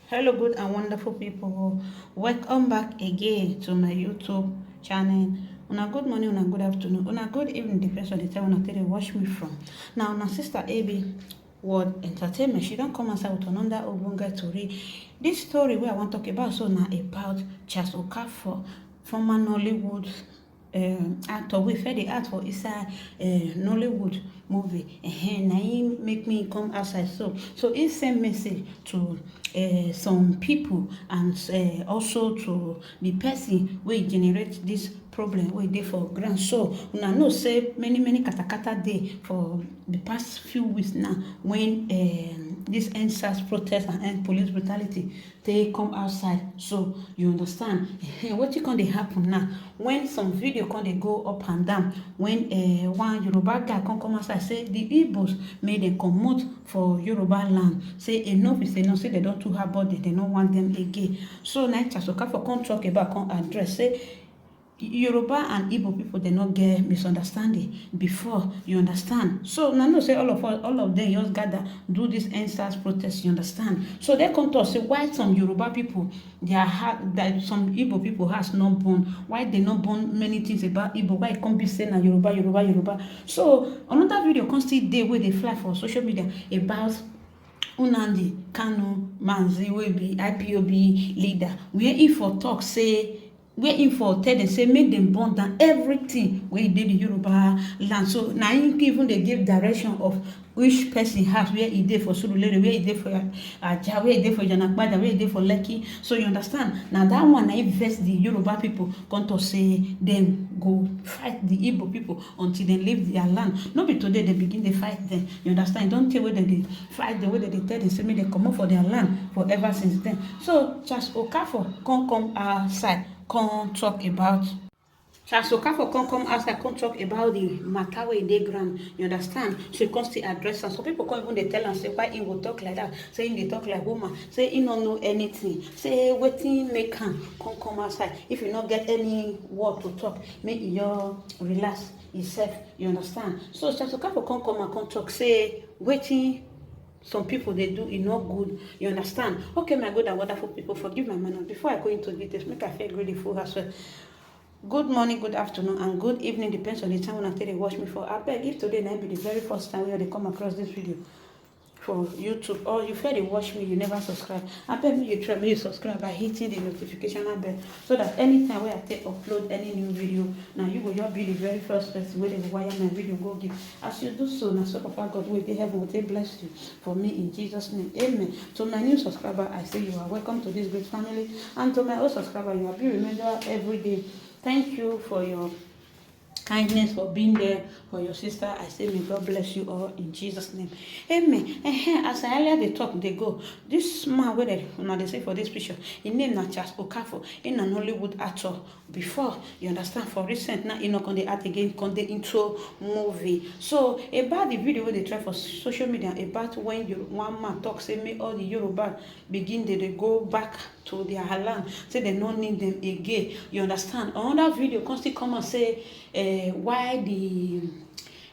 Hello, good and wonderful people. Welcome back again to my YouTube channel. Una good morning, una good afternoon, una good evening, depends on the time una take watch me from. Now, na sister AB World Entertainment, she don't come outside with another ogbonge tori. This story wey I wan talk about so na about Charles Okafor, former Nollywood actor wey first dey act for inside Nollywood movie. Na him make me come outside so he send message to some people and also to the person wey generate this problem wey dey for ground. So una know say many katakata dey for the past few weeks now when this EndSARS protest and end police brutality take come outside. So you understand wetin come dey happen now when some video come dey go up and down when one Yoruba guy come outside say the Igbos make dem comot for Yoruba land, say enough is enough, say dem don too hard body, dem no want dem again. So na Charles Okafor come talk about, come address say Yoruba and Igbo people they not get misunderstanding before, you understand. So now know say all of them just gather do this EndSARS protest, you understand. So they come to us say why some Yoruba people their heart that some Igbo people has not born, why they not born many things about Igbo, why it can't be saying na Yoruba. So another video come still dey where they fly for social media about Nnamdi Kanu Mazi wey be IPOB leader, where he for talk say where him for tell dem say make dem burn down everything wey dey the Yoruba land. So na him even dey give direction of which person house, where e dey for Surulere, where e dey for Ajah, where e dey for Iyanakpaja, where e dey for Lekki. So you understand, na that one na him vex the Yoruba people come to say dem go fight the Igbo people until dem leave their land. No be today they begin dey fight dem, you understand. Don't tell where dem dey fight dem, where dem dey tell dem say make dem comot for their land forever since then. So Charles Okafor come outside come talk about Charles Okafor come outside come talk about the matter wey dey ground, you understand. So he come still address am. So people come even dey tell am say why him go talk like that, say him dey talk like woman, say he no know anything, say wetin make am come outside. If you no get any word to talk, make you just relax yourself, you understand. So Charles Okafor come and come talk say wetin some people they do it not good, you understand. Okay, my good and wonderful people, forgive my manners. Before I go into details, make I feel grateful as well. Good morning, good afternoon, and good evening, depends on the time when I tell you watch me for. I beg, if today might be the very first time where they come across this video for YouTube, or you feel they watch me, you never subscribe, I beg me you try me you subscribe by hitting the notification bell, so that anytime where I take upload any new video, now you will just be the very first person where they wire my video go give. As you do so, now so Papa God will be heaven will take bless you for me in Jesus' name, amen. To my new subscriber, I say you are welcome to this great family, and to my old subscriber, you are being remembered every day. Thank you for your kindness, for being there for your sister. I say may God bless you all in Jesus' name, amen. As I earlier they talk they go, this man where they say for this picture, his name na Charles Okafor, in an Hollywood actor before, you understand. For recent now he not going to act again, come dey into movie. So about the video where they try for social media about when one man talk say make all the Yoruba begin they go back to their land, say they don't need them again, you understand. Another video come still come and say why the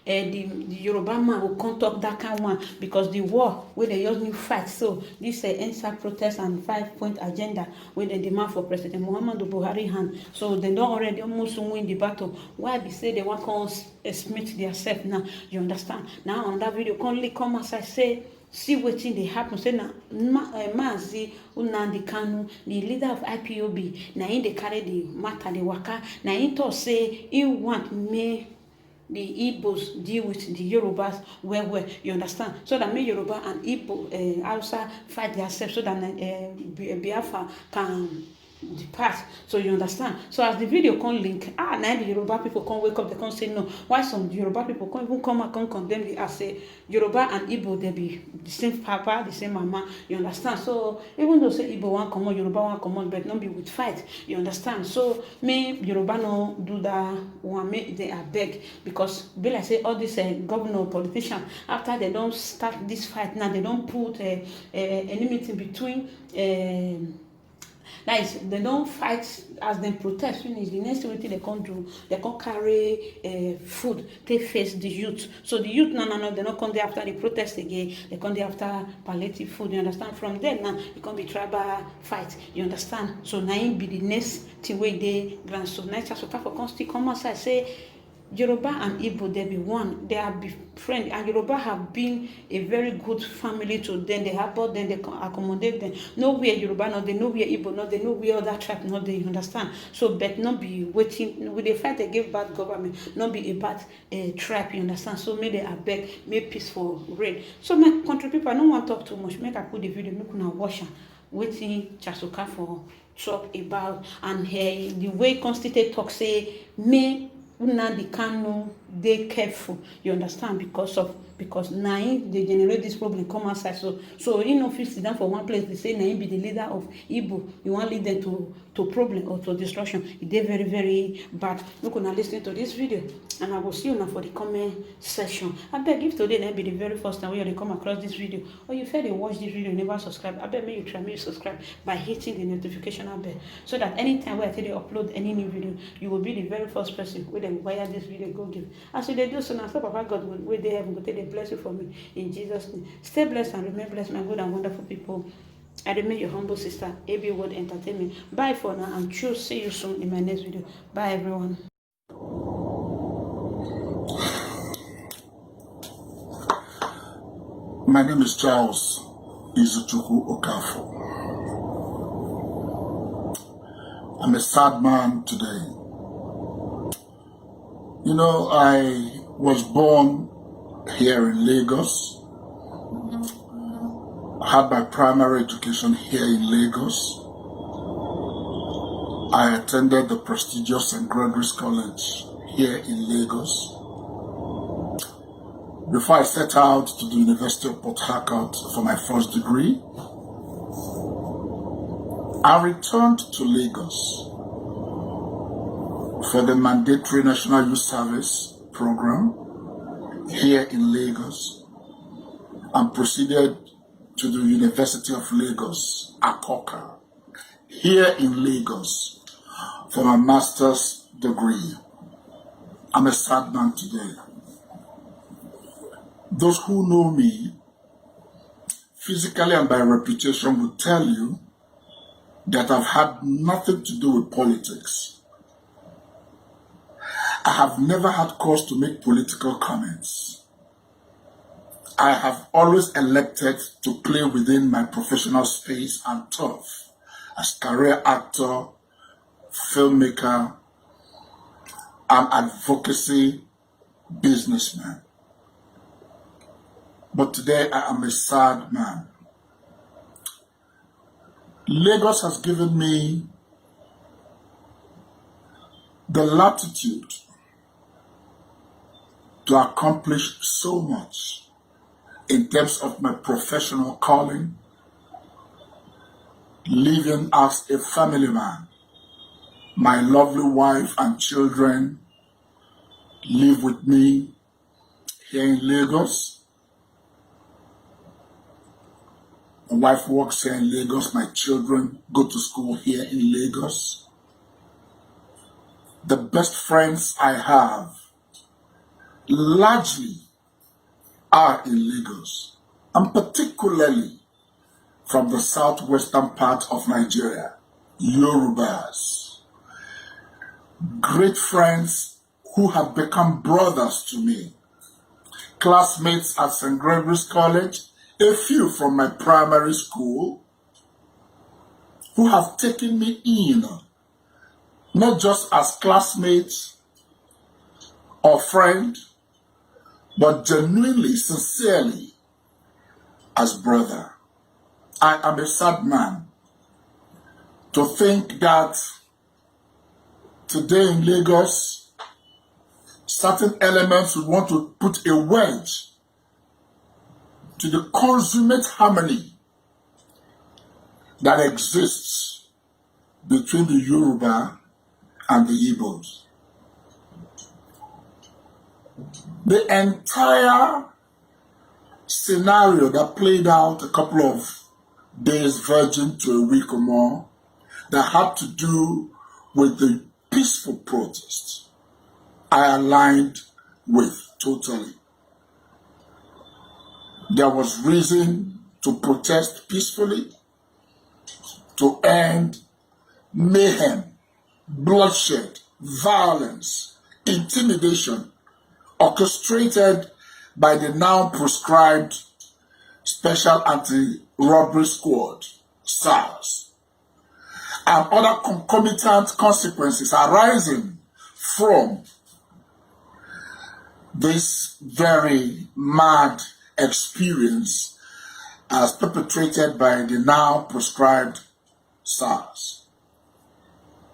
Yoruba man will come talk that kind of one because the war where they just new fight. So this EndSARS protest and 5-point agenda where they demand for President Muhammadu Buhari hand. So they don't already almost win the battle. Why they say they want to smith themselves now, you understand. Now on that video come as I say see wetin dey happen, say na Mazi Nnamdi Kanu, the leader of IPOB, na him dey carry the matter dey waka. Na him talk say he want make the Igbos deal with the Yorubas well, you understand, so that make Yoruba and Igbo Hausa fight themselves, so that Biafra can depart. So you understand. So as the video come link, now the Yoruba people come wake up, they come say no. Why some Yoruba people come even come and come condemn the as say Yoruba and Igbo they be the same papa, the same mama, you understand. So even though say Igbo want come on, Yoruba want come on, but not be with fight, you understand. So me Yoruba no do that one, make they are beg, because be like say all this governor politician, after they don't start this fight now, they don't put enmity between That is, they don't fight as they protest finish. The next thing they can't do, they can't carry food, they face the youth. So the youth, no, they not come there after the protest again. They come there after palliative food. You understand? From there now, it can be tribal fight. You understand? So now it be the next thing where they grand. So now just for still come outside say Yoruba and Igbo, they be one. They are be friends, and Yoruba have been a very good family to them. They have brought them, they can accommodate them. Nowhere Yoruba, no, they know where Igbo, no, they know where other tribe, no, they understand. So, but not be waiting with the fight they give bad government, not be a bad tribe, you understand. So, may they beg, may peaceful reign. So, my country people, I don't want to talk too much. Make I put the video, make una watch am. Wetin Chasuka for talk about, and the way Constitute talk say may Nnamdi Kanu dey careful, you understand, because na him dey generate this problem come outside. So he no fit sit down for one place dey say na him be the leader of Igbo, you wan lead them to problem or to destruction. E dey very very bad. Make una lis ten to this video, and I go see una for the comment section. Abeg, if today na be the very first time wey you dey come across this video, or you first dey watch this video, you never subscribe, abeg make you try make you subscribe by hitting the notification bell, so that anytime wey I take dey upload any new video, you will be the very first person wey dem wire this video go give. As you dey do so, na so Papa God wey dey heaven go take dey bless you for me in Jesus' name. Stay blessed and remain blessed, my good and wonderful people. I remain your humble sister, AB World Entertainment. Bye for now, and choose. See you soon in my next video. Bye, everyone. My name is Charles Izuchukwu Okafor. I'm a sad man today. You know, I was born here in Lagos. I had my primary education here in Lagos. I attended the prestigious St. Gregory's College here in Lagos. Before I set out to the University of Port Harcourt for my first degree, I returned to Lagos for the mandatory National Youth Service program here in Lagos, and proceeded to the University of Lagos, Akoka, here in Lagos, for my master's degree. I'm a sad man today. Those who know me physically and by reputation will tell you that I've had nothing to do with politics. I have never had cause to make political comments. I have always elected to play within my professional space and turf as career actor, filmmaker, and advocacy businessman. But today I am a sad man. Lagos has given me the latitude to accomplish so much in terms of my professional calling, living as a family man. My lovely wife and children live with me here in Lagos. My wife works here in Lagos. My children go to school here in Lagos. The best friends I have largely are in Lagos, and particularly from the southwestern part of Nigeria, Yorubas. Great friends who have become brothers to me. Classmates at St. Gregory's College, a few from my primary school, who have taken me in, not just as classmates or friend, but genuinely, sincerely, as brother. I am a sad man to think that today in Lagos, certain elements would want to put a wedge to the consummate harmony that exists between the Yoruba and the Igbos. The entire scenario that played out a couple of days verging to a week or more that had to do with the peaceful protests, I aligned with totally. There was reason to protest peacefully, to end mayhem, bloodshed, violence, intimidation, orchestrated by the now proscribed Special Anti-Robbery Squad, SARS, and other concomitant consequences arising from this very mad experience as perpetrated by the now proscribed SARS.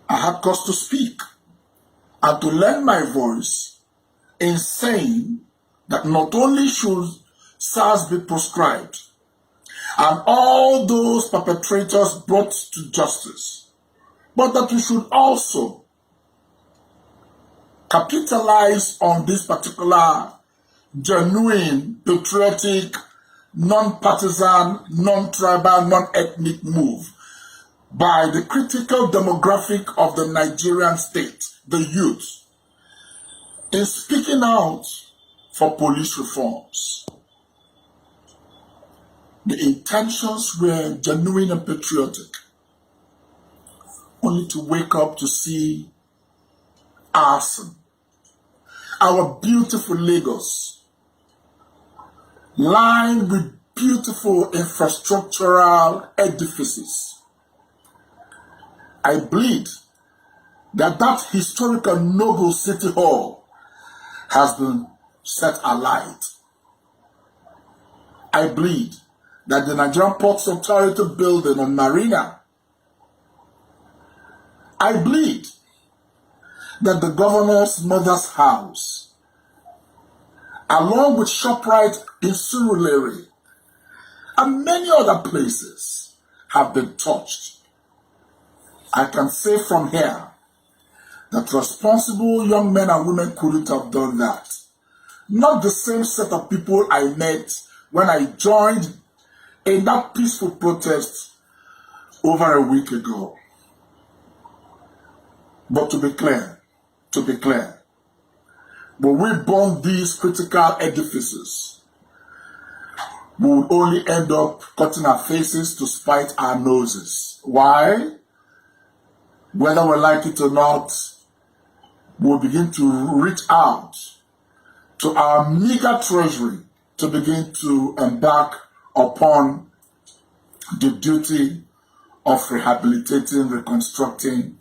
I had cause to speak and to lend my voice in saying that not only should SARS be proscribed and all those perpetrators brought to justice, but that we should also capitalize on this particular genuine, patriotic, non-partisan, non-tribal, non-ethnic move by the critical demographic of the Nigerian state, the youth, in speaking out for police reforms. The intentions were genuine and patriotic, only to wake up to see arson. Our beautiful Lagos, lined with beautiful infrastructural edifices. I bleed that historical noble city hall has been set alight. I bleed that the Nigerian Ports Authority building on Marina. I bleed that the governor's mother's house, along with ShopRite in Surulere and many other places, have been touched. I can say from here that responsible young men and women couldn't have done that. Not the same set of people I met when I joined in that peaceful protest over a week ago. But to be clear, when we burn these critical edifices, we will only end up cutting our faces to spite our noses. Why? Whether we like it or not, we'll begin to reach out to our meager treasury to begin to embark upon the duty of rehabilitating, reconstructing,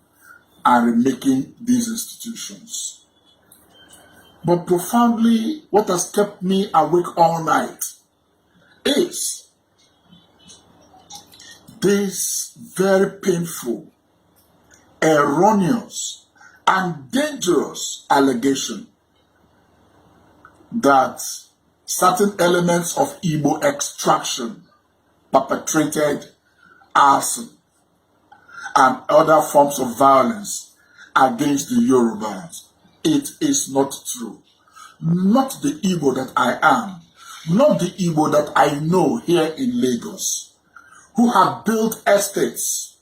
and remaking these institutions. But profoundly, what has kept me awake all night is this very painful, erroneous, and dangerous allegation that certain elements of Igbo extraction perpetrated arson and other forms of violence against the Yorubas. It is not true. Not the Igbo that I am, not the Igbo that I know here in Lagos, who have built estates,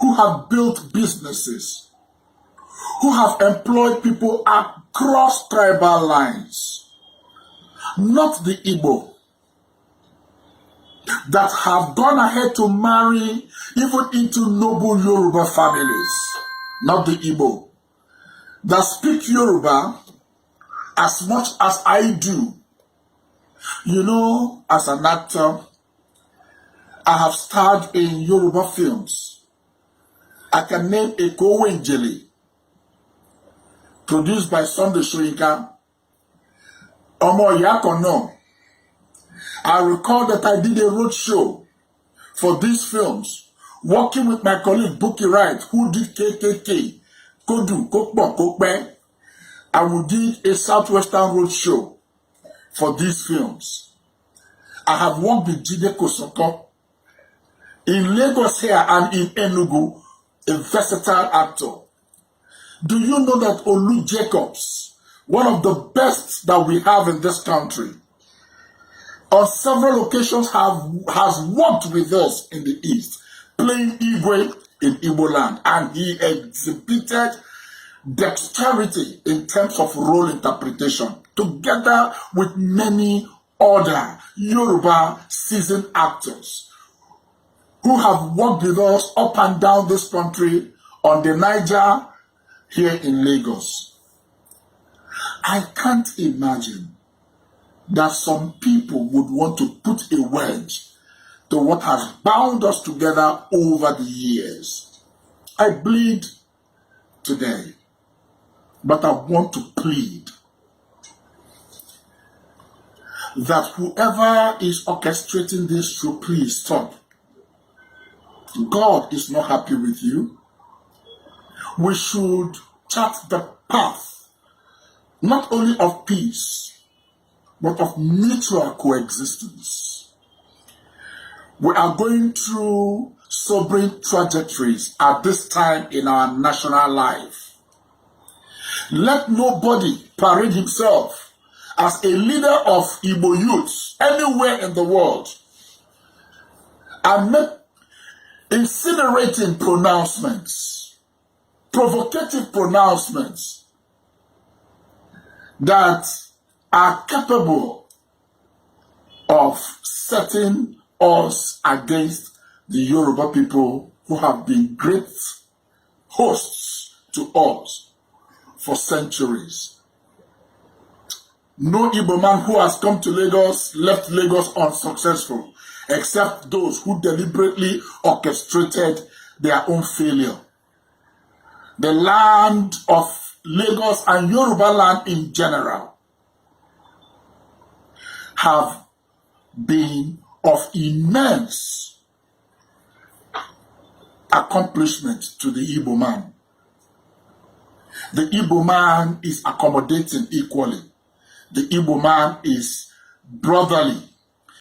who have built businesses, who have employed people across tribal lines. Not the Igbo that have gone ahead to marry even into noble Yoruba families. Not the Igbo that speak Yoruba as much as I do. You know, as an actor, I have starred in Yoruba films. I can name Eko Wenjele, produced by Sunday Soyinka, Omo Yakono. I recall that I did a road show for these films, working with my colleague Buki Wright, who did KKK, Kodu, Kokbo, Kokbe, and we did a Southwestern road show for these films. I have worked with Jide Kosoko in Lagos here and in Enugu, a versatile actor. Do you know that Olu Jacobs, one of the best that we have in this country, on several occasions has worked with us in the East, playing Igwe in Igbo land, and he exhibited dexterity in terms of role interpretation, together with many other Yoruba seasoned actors who have worked with us up and down this country on the Niger here in Lagos. I can't imagine that some people would want to put a wedge to what has bound us together over the years. I bleed today, but I want to plead that whoever is orchestrating this should please stop. God is not happy with you. We should chart the path, not only of peace, but of mutual coexistence. We are going through sobering trajectories at this time in our national life. Let nobody parade himself as a leader of Igbo youths anywhere in the world and make incinerating pronouncements, provocative pronouncements that are capable of setting us against the Yoruba people who have been great hosts to us for centuries. No Igbo man who has come to Lagos left Lagos unsuccessful, except those who deliberately orchestrated their own failure. The land of Lagos and Yoruba land in general have been of immense accomplishment to the Igbo man. The Igbo man is accommodating equally. The Igbo man is brotherly.